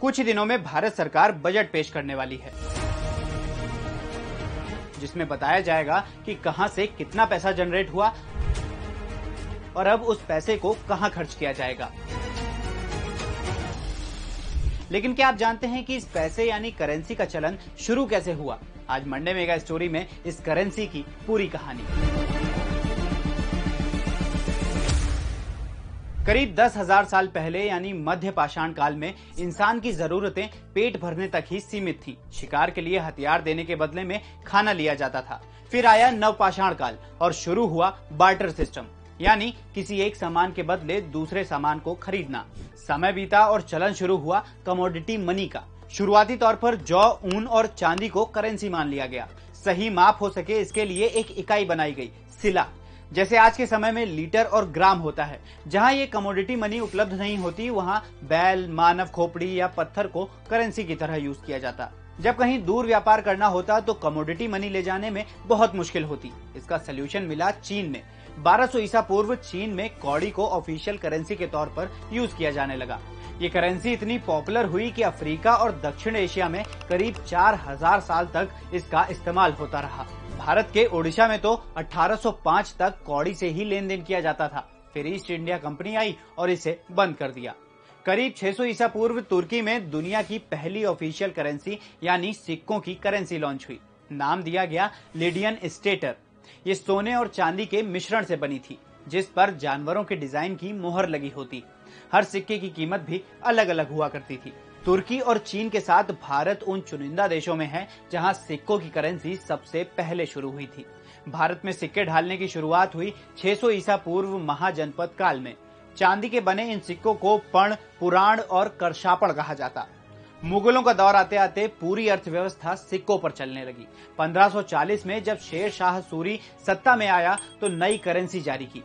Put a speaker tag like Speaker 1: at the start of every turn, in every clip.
Speaker 1: कुछ ही दिनों में भारत सरकार बजट पेश करने वाली है, जिसमें बताया जाएगा कि कहां से कितना पैसा जनरेट हुआ और अब उस पैसे को कहां खर्च किया जाएगा। लेकिन क्या आप जानते हैं कि इस पैसे यानी करेंसी का चलन शुरू कैसे हुआ? आज मंडे मेगा स्टोरी में इस करेंसी की पूरी कहानी। करीब 10,000 साल पहले यानी मध्य पाषाण काल में इंसान की जरूरतें पेट भरने तक ही सीमित थी। शिकार के लिए हथियार देने के बदले में खाना लिया जाता था। फिर आया नवपाषाण काल और शुरू हुआ बार्टर सिस्टम, यानी किसी एक सामान के बदले दूसरे सामान को खरीदना। समय बीता और चलन शुरू हुआ कमोडिटी मनी का। शुरुआती तौर पर जौ, ऊन और चांदी को करेंसी मान लिया गया। सही माप हो सके इसके लिए एक इकाई बनाई गई, सिला। जैसे आज के समय में लीटर और ग्राम होता है। जहां ये कमोडिटी मनी उपलब्ध नहीं होती, वहां बैल, मानव खोपड़ी या पत्थर को करेंसी की तरह यूज किया जाता। जब कहीं दूर व्यापार करना होता तो कमोडिटी मनी ले जाने में बहुत मुश्किल होती। इसका सोल्यूशन मिला चीन में। 1200 ईसा पूर्व चीन में कौड़ी को ऑफिशियल करेंसी के तौर पर यूज किया जाने लगा। ये करेंसी इतनी पॉपुलर हुई कि अफ्रीका और दक्षिण एशिया में करीब 4000 साल तक इसका इस्तेमाल होता रहा। भारत के ओडिशा में तो 1805 तक कौड़ी से ही लेन देन किया जाता था। फिर ईस्ट इंडिया कंपनी आई और इसे बंद कर दिया। करीब 600 ईसा पूर्व तुर्की में दुनिया की पहली ऑफिशियल करेंसी यानी सिक्कों की करेंसी लॉन्च हुई। नाम दिया गया लिडियन स्टेटर। ये सोने और चांदी के मिश्रण से बनी थी, जिस पर जानवरों के डिजाइन की मोहर लगी होती। हर सिक्के की कीमत भी अलग अलग हुआ करती थी। तुर्की और चीन के साथ भारत उन चुनिंदा देशों में है जहां सिक्कों की करेंसी सबसे पहले शुरू हुई थी। भारत में सिक्के ढालने की शुरुआत हुई 600 ईसा पूर्व महाजनपद काल में। चांदी के बने इन सिक्कों को पण, पुराण और करशापण कहा जाता। मुगलों का दौर आते आते पूरी अर्थव्यवस्था सिक्कों पर चलने लगी। 1540 में जब शेर शाह सूरी सत्ता में आया तो नई करेंसी जारी की।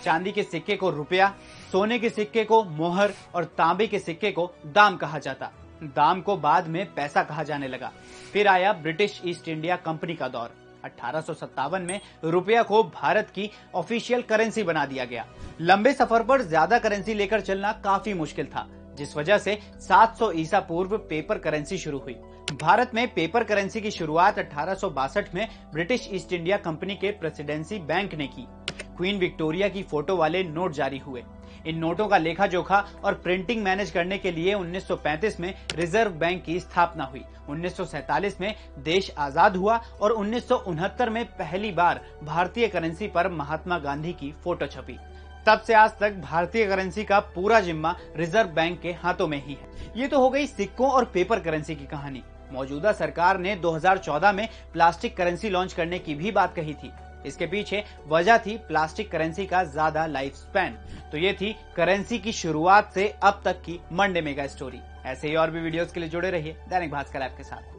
Speaker 1: चांदी के सिक्के को रुपया, सोने के सिक्के को मोहर और तांबे के सिक्के को दाम कहा जाता। दाम को बाद में पैसा कहा जाने लगा। फिर आया ब्रिटिश ईस्ट इंडिया कंपनी का दौर। 1857 में रुपया को भारत की ऑफिशियल करेंसी बना दिया गया। लंबे सफर पर ज्यादा करेंसी लेकर चलना काफी मुश्किल था, जिस वजह से 700 ईसा पूर्व पेपर करेंसी शुरू हुई। भारत में पेपर करेंसी की शुरुआत 1862 में ब्रिटिश ईस्ट इंडिया कंपनी के प्रेसिडेंसी बैंक ने की। क्वीन विक्टोरिया की फोटो वाले नोट जारी हुए। इन नोटों का लेखा जोखा और प्रिंटिंग मैनेज करने के लिए 1935 में रिजर्व बैंक की स्थापना हुई। 1947 में देश आजाद हुआ और 1969 में पहली बार भारतीय करेंसी पर महात्मा गांधी की फोटो छपी। तब से आज तक भारतीय करेंसी का पूरा जिम्मा रिजर्व बैंक के हाथों में ही है। ये तो हो गई सिक्कों और पेपर करेंसी की कहानी। मौजूदा सरकार ने 2014 में प्लास्टिक करेंसी लॉन्च करने की भी बात कही थी। इसके पीछे वजह थी प्लास्टिक करेंसी का ज्यादा लाइफ स्पैन। तो ये थी करेंसी की शुरुआत से अब तक की मंडे मेगा स्टोरी। ऐसे ही और भी वीडियोस के लिए जुड़े रहिए दैनिक भास्कर ऐप के साथ।